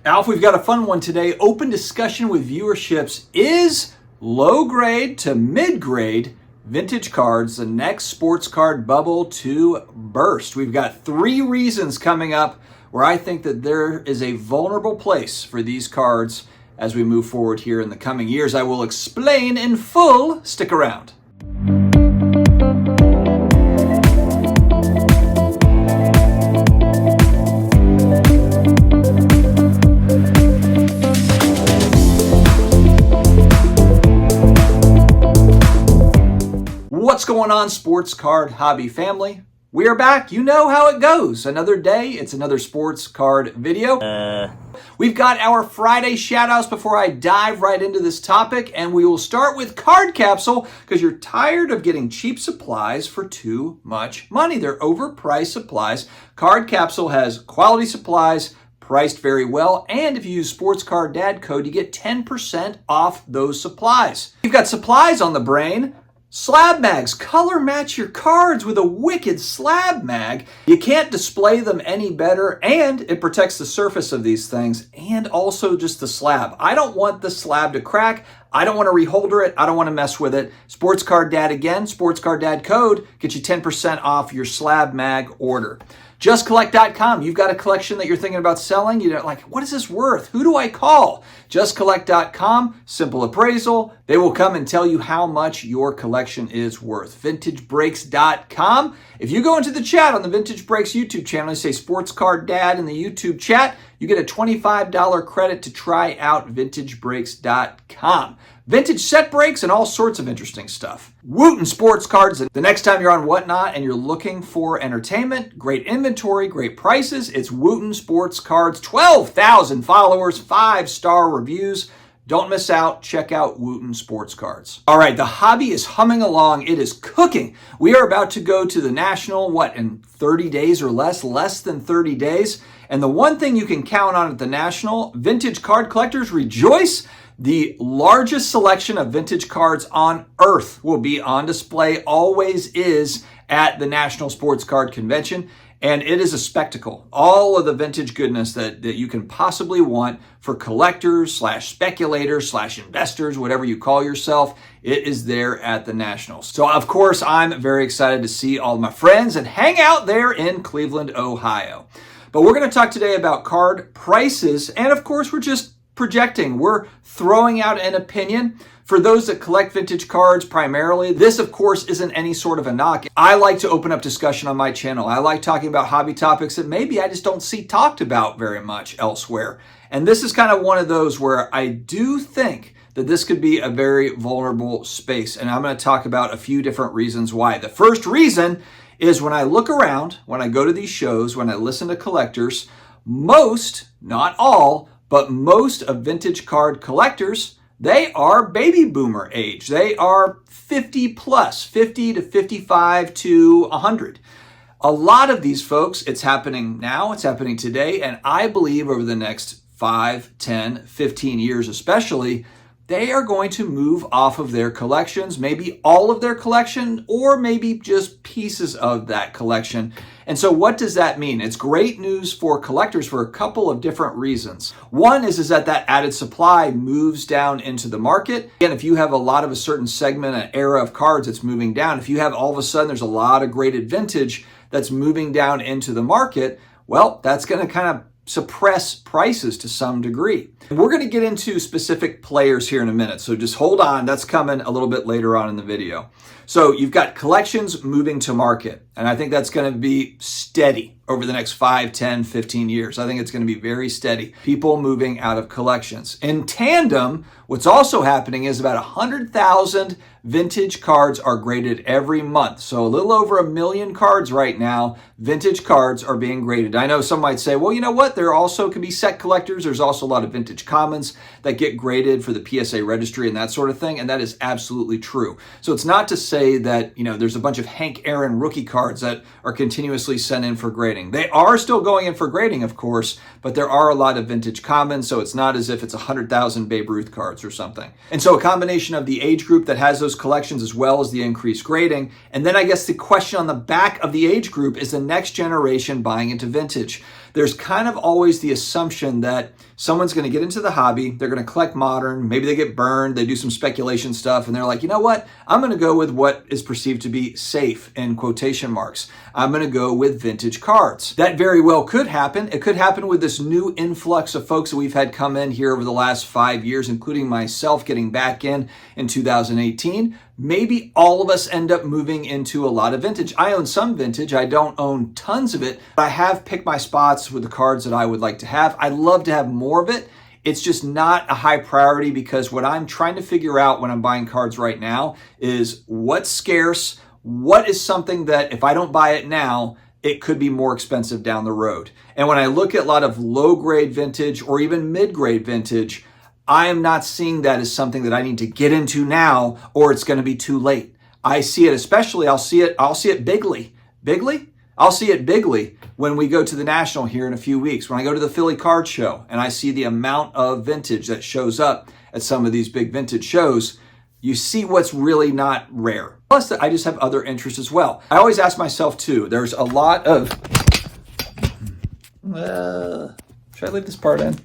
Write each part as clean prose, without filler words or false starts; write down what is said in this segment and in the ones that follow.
Alf, we've got a fun one today. Open discussion with viewerships. Is low grade to mid grade vintage cards the next sports card bubble to burst? We've got 3 reasons coming up where I think that there is a vulnerable place for these cards as we move forward here in the coming years. I will explain in full. Stick around. What's going on, sports card hobby family? We are back. You know how it goes. Another day, it's another sports card video. We've got our Friday shoutouts before I dive right into this topic, and we will start with Card Capsule because you're tired of getting cheap supplies for too much money. They're overpriced supplies. Card Capsule has quality supplies, priced very well, and if you use Sports Card Dad code, you get 10% off those supplies. You've got supplies on the brain. SlabMags, color match your cards with a wicked slab mag. You can't display them any better, and it protects the surface of these things and also just the slab. I don't want the slab to crack. I don't want to reholder it. I don't want to mess with it. Sports Card Dad again, Sports Card Dad code, get you 10% off your slab mag order. JustCollect.com. You've got a collection that you're thinking about selling. You're like, what is this worth? Who do I call? JustCollect.com. Simple appraisal. They will come and tell you how much your collection is worth. VintageBreaks.com. If you go into the chat on the Vintage Breaks YouTube channel and say Sports Card Dad in the YouTube chat, you get a $25 credit to try out VintageBreaks.com. Vintage set breaks and all sorts of interesting stuff. Wooten Sports Cards. The next time you're on Whatnot and you're looking for entertainment, great inventory, great prices, it's Wooten Sports Cards. 12,000 followers, 5-star reviews. Don't miss out. Check out Wooten Sports Cards. All right, the hobby is humming along. It is cooking. We are about to go to the National, in 30 days or less than 30 days. And the one thing you can count on at the National, vintage card collectors rejoice. The largest selection of vintage cards on earth will be on display, always is, at the National Sports Card Convention. And it is a spectacle. All of the vintage goodness that you can possibly want for collectors / speculators / investors, whatever you call yourself, it is there at the National. So of course, I'm very excited to see all of my friends and hang out there in Cleveland, Ohio. But we're going to talk today about card prices. And of course, we're just projecting. We're throwing out an opinion. For those that collect vintage cards primarily, this of course isn't any sort of a knock. I like to open up discussion on my channel. I like talking about hobby topics that maybe I just don't see talked about very much elsewhere. And this is kind of one of those where I do think that this could be a very vulnerable space. And I'm going to talk about a few different reasons why. The first reason is when I look around, when I go to these shows, when I listen to collectors, most, not all, but most of vintage card collectors, they are baby boomer age. They are 50 plus, 50 to 55 to 100. A lot of these folks, it's happening now, it's happening today, and I believe over the next 5, 10, 15 years especially, they are going to move off of their collections, maybe all of their collection, or maybe just pieces of that collection. And so what does that mean? It's great news for collectors for a couple of different reasons. One is that added supply moves down into the market. Again, if you have a lot of a certain segment, an era of cards that's moving down, if you have all of a sudden there's a lot of graded vintage that's moving down into the market, well, that's going to kind of suppress prices to some degree. We're going to get into specific players here in a minute, so just hold on. That's coming a little bit later on in the video. So you've got collections moving to market, and I think that's going to be steady over the next 5, 10, 15 years. I think it's going to be very steady. People moving out of collections. In tandem, what's also happening is about 100,000 vintage cards are graded every month. So a little over 1 million cards right now, vintage cards are being graded. I know some might say, well, you know what? There also can be set collectors. There's also a lot of vintage commons that get graded for the PSA registry and that sort of thing. And that is absolutely true. So it's not to say that, there's a bunch of Hank Aaron rookie cards that are continuously sent in for grading. They are still going in for grading, of course, but there are a lot of vintage commons. So it's not as if it's 100,000 Babe Ruth cards or something. And so a combination of the age group that has those collections as well as the increased grading. And then I guess the question on the back of the age group is the next generation buying into vintage. there's kind of always the assumption that someone's going to get into the hobby, they're going to collect modern, maybe they get burned, they do some speculation stuff, and they're like, you know what? I'm going to go with what is perceived to be safe, in quotation marks. I'm going to go with vintage cards. That very well could happen. It could happen with this new influx of folks that we've had come in here over the last 5 years, including myself getting back in 2018. Maybe all of us end up moving into a lot of vintage. I own some vintage. I don't own tons of it, but I have picked my spots with the cards that I would like to have. I'd love to have more of it. It's just not a high priority because what I'm trying to figure out when I'm buying cards right now is what's scarce, what is something that if I don't buy it now, it could be more expensive down the road. And when I look at a lot of low-grade vintage or even mid-grade vintage, I am not seeing that as something that I need to get into now or it's going to be too late. I see it, especially, I'll see it bigly. Bigly? I'll see it bigly when we go to the National here in a few weeks, when I go to the Philly Card Show and I see the amount of vintage that shows up at some of these big vintage shows. You see what's really not rare. Plus, I just have other interests as well. I always ask myself too, there's a lot of, should I leave this part in?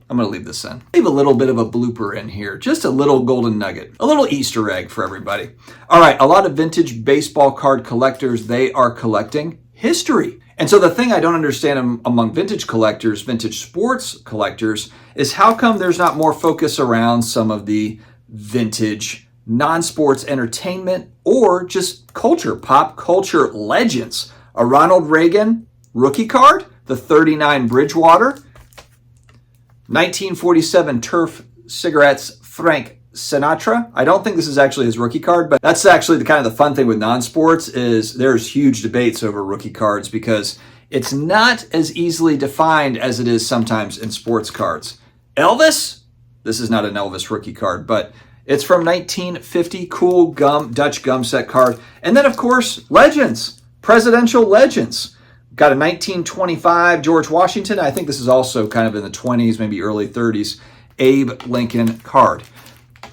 I'm going to leave this in. Leave a little bit of a blooper in here. Just a little golden nugget. A little Easter egg for everybody. All right, a lot of vintage baseball card collectors, they are collecting history. And so the thing I don't understand among vintage collectors, vintage sports collectors, is how come there's not more focus around some of the vintage non-sports entertainment or just culture, pop culture legends. A Ronald Reagan rookie card, the 39 Bridgewater, 1947 Turf Cigarettes Frank Sinatra. I don't think this is actually his rookie card, but that's actually the kind of the fun thing with non-sports is there's huge debates over rookie cards because it's not as easily defined as it is sometimes in sports cards. Elvis? This is not an Elvis rookie card, but it's from 1950, cool Dutch gum set card. And then, of course, legends, presidential legends. Got a 1925 George Washington. I think this is also kind of in the 20s, maybe early 30s, Abe Lincoln card.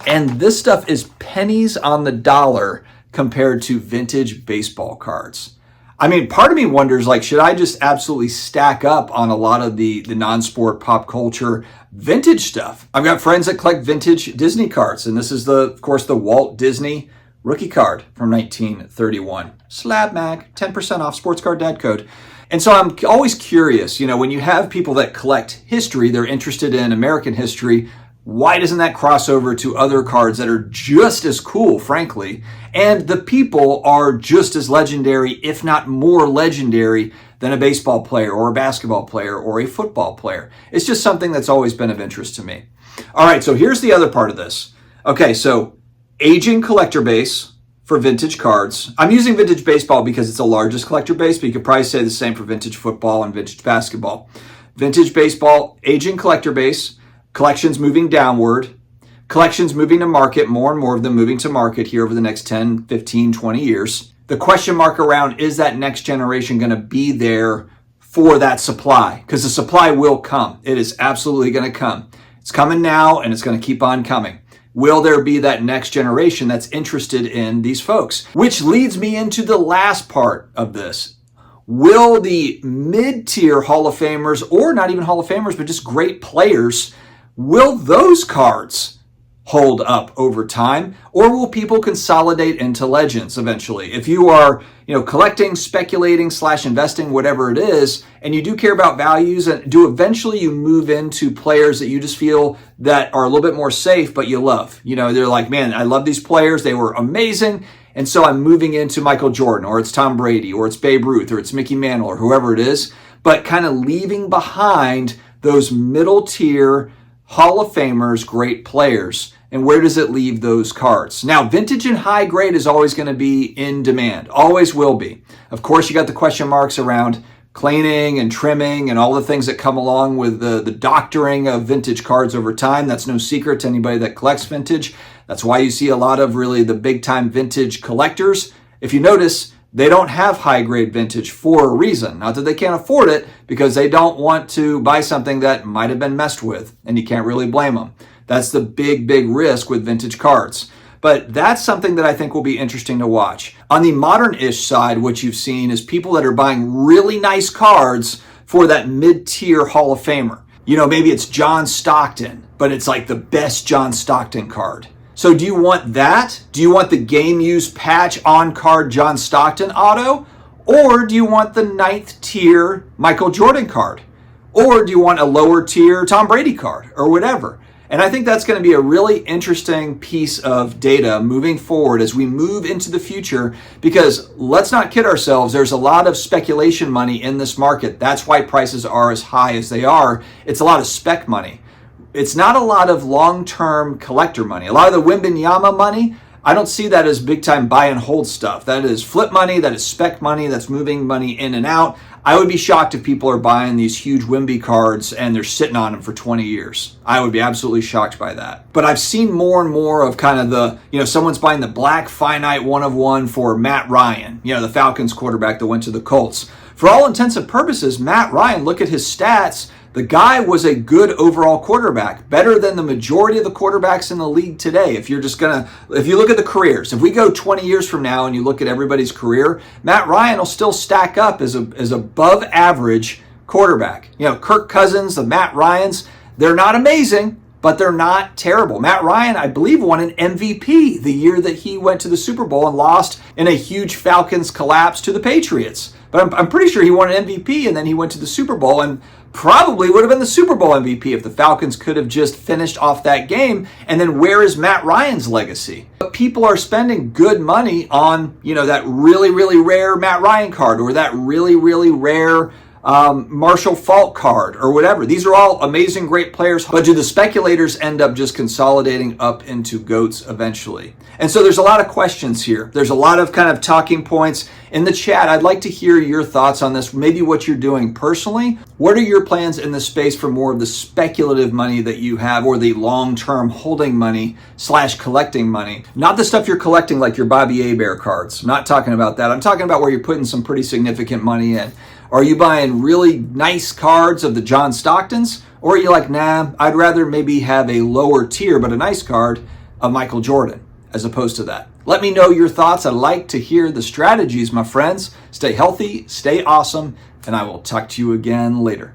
And this stuff is pennies on the dollar compared to vintage baseball cards. I mean, part of me wonders, like, should I just absolutely stack up on a lot of the non-sport pop culture vintage stuff? I've got friends that collect vintage Disney cards, and this is, of course, the Walt Disney rookie card from 1931. SlabMag, 10% off sports card dad code. And so I'm always curious, when you have people that collect history, they're interested in American history, why doesn't that cross over to other cards that are just as cool, frankly? And the people are just as legendary, if not more legendary, than a baseball player or a basketball player or a football player. It's just something that's always been of interest to me. All right, so here's the other part of this. Okay, so aging collector base for vintage cards. I'm using vintage baseball because it's the largest collector base, but you could probably say the same for vintage football and vintage basketball. Vintage baseball, aging collector base, collections moving downward, collections moving to market, more and more of them moving to market here over the next 10, 15, 20 years. The question mark around, is that next generation going to be there for that supply? Because the supply will come. It is absolutely going to come. It's coming now, and it's going to keep on coming. Will there be that next generation that's interested in these folks? Which leads me into the last part of this. Will the mid-tier Hall of Famers, or not even Hall of Famers, but just great players, will those cards hold up over time, or will people consolidate into legends eventually? If you are, collecting, speculating / investing, whatever it is, and you do care about values, and do eventually you move into players that you just feel that are a little bit more safe, but you love. They're like, man, I love these players. They were amazing. And so I'm moving into Michael Jordan, or it's Tom Brady, or it's Babe Ruth, or it's Mickey Mantle, or whoever it is, but kind of leaving behind those middle tier Hall of Famers, great players. And where does it leave those cards? Now, vintage and high grade is always going to be in demand. Always will be. Of course, you got the question marks around cleaning and trimming and all the things that come along with the doctoring of vintage cards over time. That's no secret to anybody that collects vintage. That's why you see a lot of really the big time vintage collectors. If you notice, they don't have high grade vintage for a reason. Not that they can't afford it, because they don't want to buy something that might have been messed with, and you can't really blame them. That's the big, big risk with vintage cards. But that's something that I think will be interesting to watch. On the modern-ish side, what you've seen is people that are buying really nice cards for that mid-tier Hall of Famer. You know, maybe it's John Stockton, but it's like the best John Stockton card. So do you want that? Do you want the game used patch on card John Stockton auto? Or do you want the 9th tier Michael Jordan card? Or do you want a lower tier Tom Brady card or whatever? And I think that's going to be a really interesting piece of data moving forward as we move into the future, because let's not kid ourselves, there's a lot of speculation money in this market. That's why prices are as high as they are. It's a lot of spec money. It's not a lot of long-term collector money. A lot of the Wembanyama money, I don't see that as big-time buy and hold stuff. That is flip money, that is spec money, that's moving money in and out. I would be shocked if people are buying these huge Wemby cards and they're sitting on them for 20 years. I would be absolutely shocked by that. But I've seen more and more of kind of the, you know, someone's buying the black finite 1 of 1 for Matt Ryan, you know, the Falcons quarterback that went to the Colts. For all intents and purposes, Matt Ryan, look at his stats. The guy was a good overall quarterback, better than the majority of the quarterbacks in the league today. If you look at the careers, if we go 20 years from now and you look at everybody's career, Matt Ryan will still stack up as above average quarterback. You know, Kirk Cousins, the Matt Ryans, they're not amazing, but they're not terrible. Matt Ryan, I believe, won an MVP the year that he went to the Super Bowl and lost in a huge Falcons collapse to the Patriots. But I'm pretty sure he won an MVP and then he went to the Super Bowl and probably would have been the Super Bowl MVP if the Falcons could have just finished off that game. And then where is Matt Ryan's legacy? But people are spending good money on, you know, that really, really rare Matt Ryan card or that really, really rare Marshall Faulk card or whatever. These are all amazing, great players, but do the speculators end up just consolidating up into GOATs eventually? And so there's a lot of questions here. There's a lot of kind of talking points in the chat. I'd like to hear your thoughts on this, maybe what you're doing personally. What are your plans in the space for more of the speculative money that you have, or the long-term holding money / collecting money? Not the stuff you're collecting like your Bobby Hebert cards. I'm not talking about that. I'm talking about where you're putting some pretty significant money in. Are you buying really nice cards of the John Stocktons? Or are you like, nah, I'd rather maybe have a lower tier but a nice card of Michael Jordan as opposed to that? Let me know your thoughts. I'd like to hear the strategies, my friends. Stay healthy, stay awesome, and I will talk to you again later.